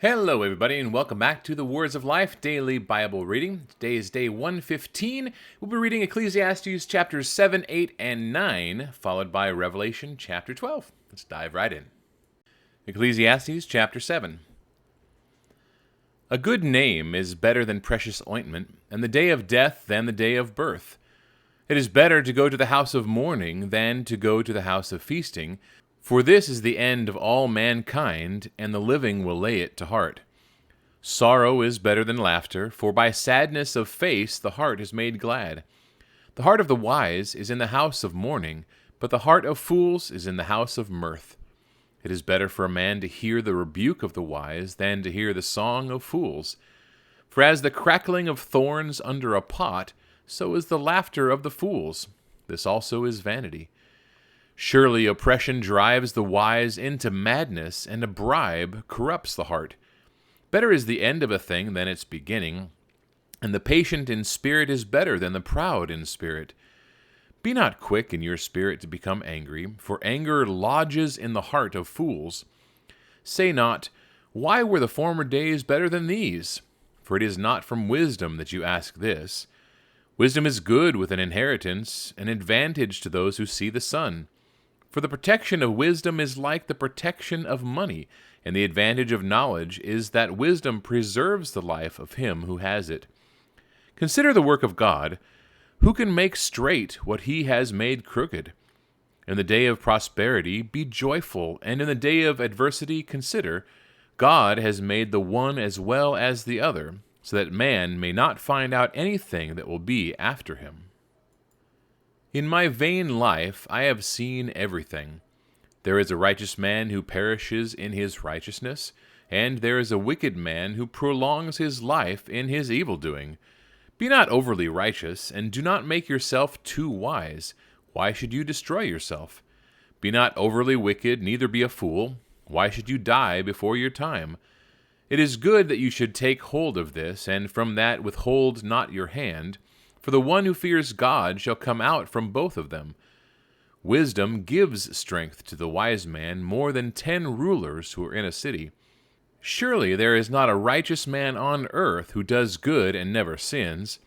Hello, everybody, and welcome back to the Words of Life Daily Bible Reading. Today is day 115. We'll be reading Ecclesiastes chapters 7, 8, and 9, followed by Revelation chapter 12. Let's dive right in. Ecclesiastes chapter 7. A good name is better than precious ointment, and the day of death than the day of birth. It is better to go to the house of mourning than to go to the house of feasting, for this is the end of all mankind, and the living will lay it to heart. Sorrow is better than laughter, for by sadness of face the heart is made glad. The heart of the wise is in the house of mourning, but the heart of fools is in the house of mirth. It is better for a man to hear the rebuke of the wise than to hear the song of fools. For as the crackling of thorns under a pot, so is the laughter of the fools. This also is vanity. Surely oppression drives the wise into madness, and a bribe corrupts the heart. Better is the end of a thing than its beginning, and the patient in spirit is better than the proud in spirit. Be not quick in your spirit to become angry, for anger lodges in the heart of fools. Say not, why were the former days better than these? For it is not from wisdom that you ask this. Wisdom is good with an inheritance, an advantage to those who see the sun. For the protection of wisdom is like the protection of money, and the advantage of knowledge is that wisdom preserves the life of him who has it. Consider the work of God. Who can make straight what he has made crooked? In the day of prosperity be joyful, and in the day of adversity consider, God has made the one as well as the other, so that man may not find out anything that will be after him. In my vain life I have seen everything. There is a righteous man who perishes in his righteousness, and there is a wicked man who prolongs his life in his evil-doing. Be not overly righteous, and do not make yourself too wise. Why should you destroy yourself? Be not overly wicked, neither be a fool. Why should you die before your time? It is good that you should take hold of this, and from that withhold not your hand. For the one who fears God shall come out from both of them. Wisdom gives strength to the wise man more than 10 rulers who are in a city. Surely there is not a righteous man on earth who does good and never sins.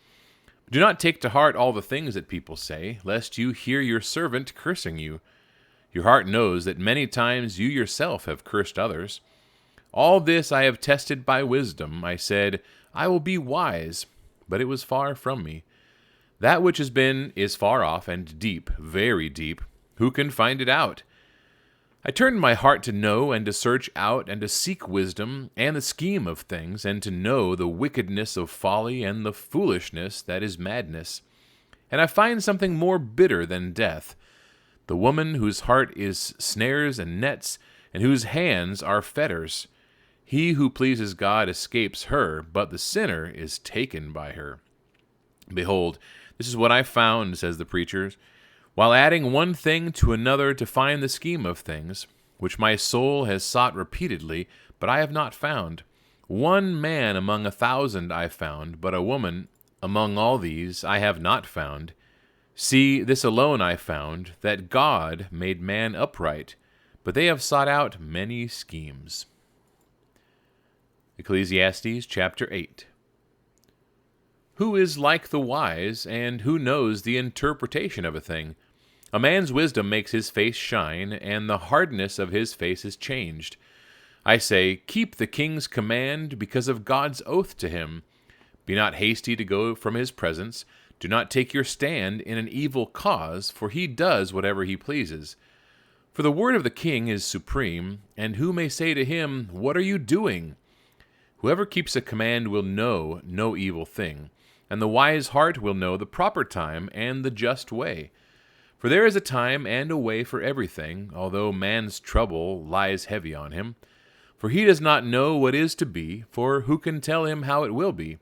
Do not take to heart all the things that people say, lest you hear your servant cursing you. Your heart knows that many times you yourself have cursed others. All this I have tested by wisdom. I said, I will be wise, but it was far from me. That which has been is far off and deep, very deep. Who can find it out? I turned my heart to know and to search out and to seek wisdom and the scheme of things, and to know the wickedness of folly and the foolishness that is madness. And I find something more bitter than death, the woman whose heart is snares and nets, and whose hands are fetters. He who pleases God escapes her, but the sinner is taken by her. Behold, this is what I found, says the preacher, while adding one thing to another to find the scheme of things, which my soul has sought repeatedly, but I have not found. One man among 1,000 I found, but a woman among all these I have not found. See, this alone I found, that God made man upright, but they have sought out many schemes. Ecclesiastes chapter 8. Who is like the wise, and who knows the interpretation of a thing? A man's wisdom makes his face shine, and the hardness of his face is changed. I say, keep the king's command because of God's oath to him. Be not hasty to go from his presence. Do not take your stand in an evil cause, for he does whatever he pleases. For the word of the king is supreme, and who may say to him, what are you doing? Whoever keeps a command will know no evil thing, and the wise heart will know the proper time and the just way. For there is a time and a way for everything, although man's trouble lies heavy on him. For he does not know what is to be, for who can tell him how it will be?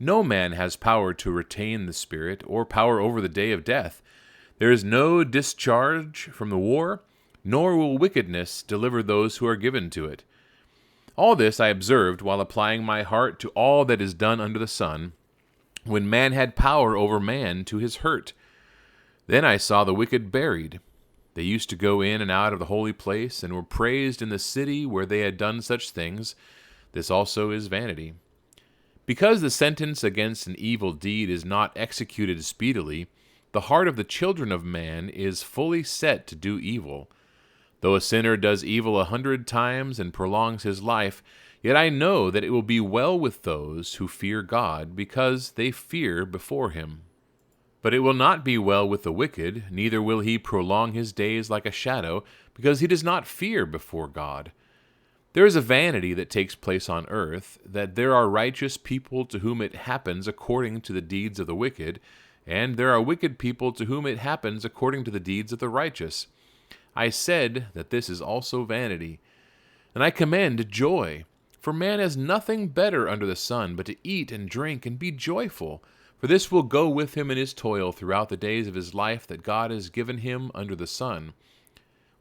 No man has power to retain the spirit, or power over the day of death. There is no discharge from the war, nor will wickedness deliver those who are given to it. All this I observed while applying my heart to all that is done under the sun, when man had power over man to his hurt. Then I saw the wicked buried. They used to go in and out of the holy place, and were praised in the city where they had done such things. This also is vanity. Because the sentence against an evil deed is not executed speedily, the heart of the children of man is fully set to do evil. Though a sinner does evil 100 times and prolongs his life, yet I know that it will be well with those who fear God, because they fear before him. But it will not be well with the wicked, neither will he prolong his days like a shadow, because he does not fear before God. There is a vanity that takes place on earth, that there are righteous people to whom it happens according to the deeds of the wicked, and there are wicked people to whom it happens according to the deeds of the righteous. I said that this is also vanity. And I commend joy, for man has nothing better under the sun but to eat and drink and be joyful, for this will go with him in his toil throughout the days of his life that God has given him under the sun.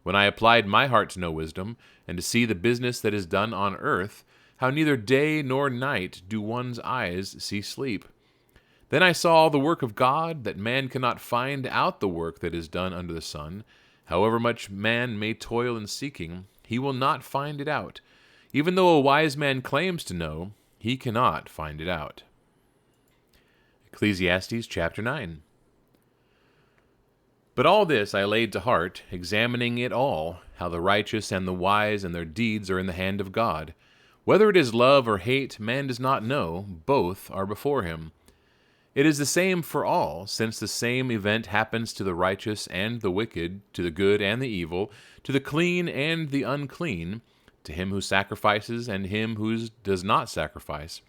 When I applied my heart to know wisdom, and to see the business that is done on earth, how neither day nor night do one's eyes see sleep. Then I saw the work of God, that man cannot find out the work that is done under the sun. However much man may toil in seeking, he will not find it out. Even though a wise man claims to know, he cannot find it out. Ecclesiastes chapter 9. But all this I laid to heart, examining it all, how the righteous and the wise and their deeds are in the hand of God. Whether it is love or hate, man does not know, both are before him. It is the same for all, since the same event happens to the righteous and the wicked, to the good and the evil, to the clean and the unclean, to him who sacrifices and him who does not sacrifice.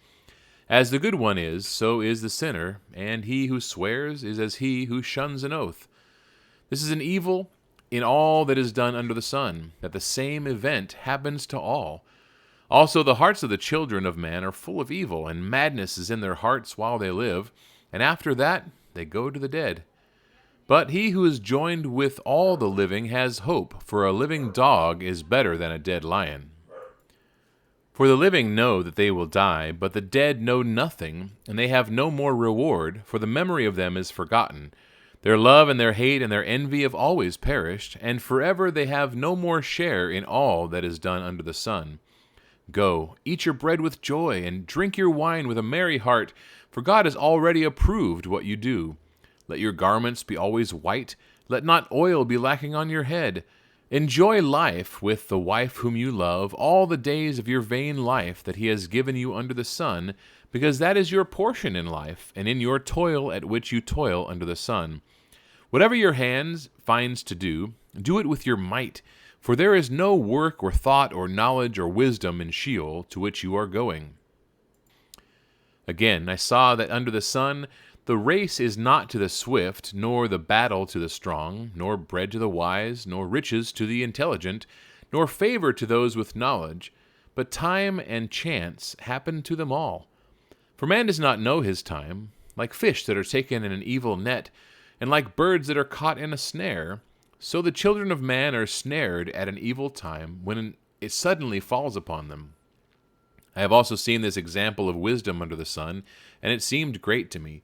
As the good one is, so is the sinner, and he who swears is as he who shuns an oath. This is an evil in all that is done under the sun, that the same event happens to all. Also the hearts of the children of man are full of evil, and madness is in their hearts while they live, and after that they go to the dead. But he who is joined with all the living has hope, for a living dog is better than a dead lion. For the living know that they will die, but the dead know nothing, and they have no more reward, for the memory of them is forgotten. Their love and their hate and their envy have always perished, and forever they have no more share in all that is done under the sun. Go, eat your bread with joy, and drink your wine with a merry heart, for God has already approved what you do. Let your garments be always white, let not oil be lacking on your head. Enjoy life with the wife whom you love, all the days of your vain life that he has given you under the sun, because that is your portion in life, and in your toil at which you toil under the sun. Whatever your hands finds to do, do it with your might, for there is no work or thought or knowledge or wisdom in Sheol to which you are going. Again, I saw that under the sun the race is not to the swift, nor the battle to the strong, nor bread to the wise, nor riches to the intelligent, nor favor to those with knowledge, but time and chance happen to them all. For man does not know his time, like fish that are taken in an evil net, and like birds that are caught in a snare, so the children of man are snared at an evil time, when it suddenly falls upon them. I have also seen this example of wisdom under the sun, and it seemed great to me.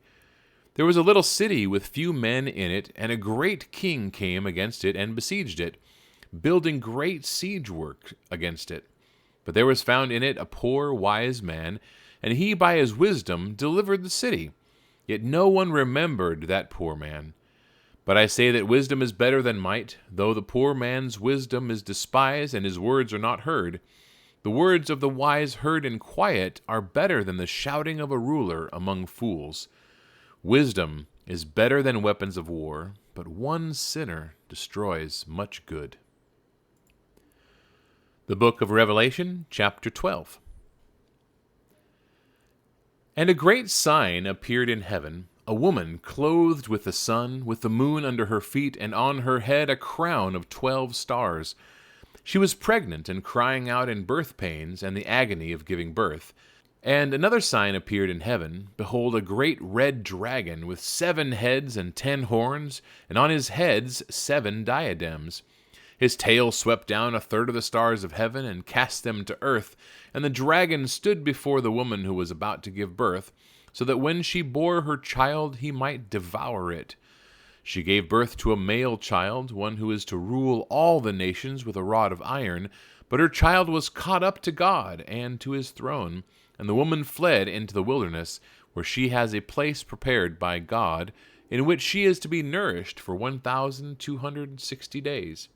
There was a little city with few men in it, and a great king came against it and besieged it, building great siege work against it. But there was found in it a poor wise man, and he by his wisdom delivered the city. Yet no one remembered that poor man. But I say that wisdom is better than might, though the poor man's wisdom is despised and his words are not heard. The words of the wise heard in quiet are better than the shouting of a ruler among fools. Wisdom is better than weapons of war, but one sinner destroys much good. The Book of Revelation, chapter 12. And a great sign appeared in heaven, a woman clothed with the sun, with the moon under her feet, and on her head a crown of 12 stars. She was pregnant and crying out in birth pains and the agony of giving birth. And another sign appeared in heaven. Behold, a great red dragon with 7 heads and 10 horns, and on his heads 7 diadems. His tail swept down a third of the stars of heaven and cast them to earth. And the dragon stood before the woman who was about to give birth, so that when she bore her child he might devour it. She gave birth to a male child, one who is to rule all the nations with a rod of iron. But her child was caught up to God and to his throne, and the woman fled into the wilderness, where she has a place prepared by God, in which she is to be nourished for 1,260 days.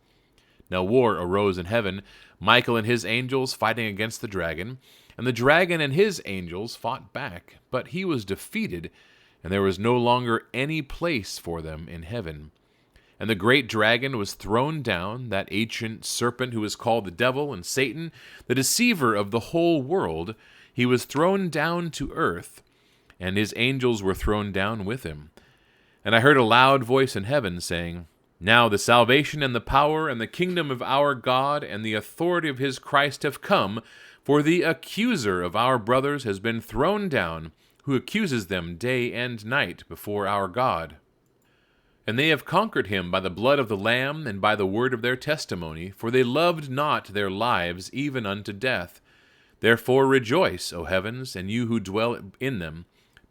Now war arose in heaven, Michael and his angels fighting against the dragon, and the dragon and his angels fought back, but he was defeated, and there was no longer any place for them in heaven. And the great dragon was thrown down, that ancient serpent who is called the devil and Satan, the deceiver of the whole world. He was thrown down to earth, and his angels were thrown down with him. And I heard a loud voice in heaven saying, Now the salvation and the power and the kingdom of our God and the authority of his Christ have come, for the accuser of our brothers has been thrown down, who accuses them day and night before our God. And they have conquered him by the blood of the Lamb and by the word of their testimony, for they loved not their lives even unto death. Therefore rejoice, O heavens, and you who dwell in them.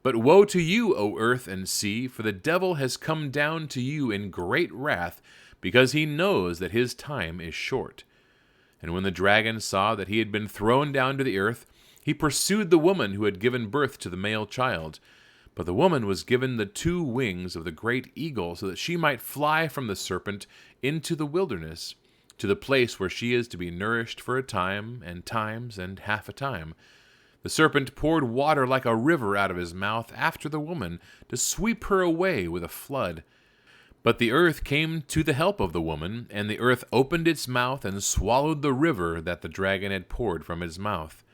But woe to you, O earth and sea, for the devil has come down to you in great wrath, because he knows that his time is short. And when the dragon saw that he had been thrown down to the earth, he pursued the woman who had given birth to the male child. But the woman was given the 2 wings of the great eagle, so that she might fly from the serpent into the wilderness, to the place where she is to be nourished for a time, and times, and half a time. The serpent poured water like a river out of his mouth after the woman, to sweep her away with a flood. But the earth came to the help of the woman, and the earth opened its mouth and swallowed the river that the dragon had poured from his mouth.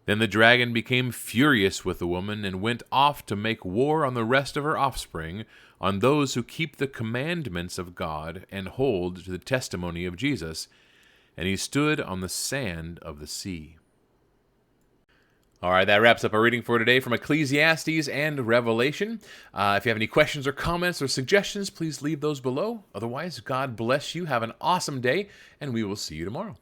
Then the dragon became furious with the woman, and went off to make war on the rest of her offspring, on those who keep the commandments of God and hold to the testimony of Jesus. And he stood on the sand of the sea. All right, that wraps up our reading for today from Ecclesiastes and Revelation. If you have any questions or comments or suggestions, please leave those below. Otherwise, God bless you. Have an awesome day, and we will see you tomorrow.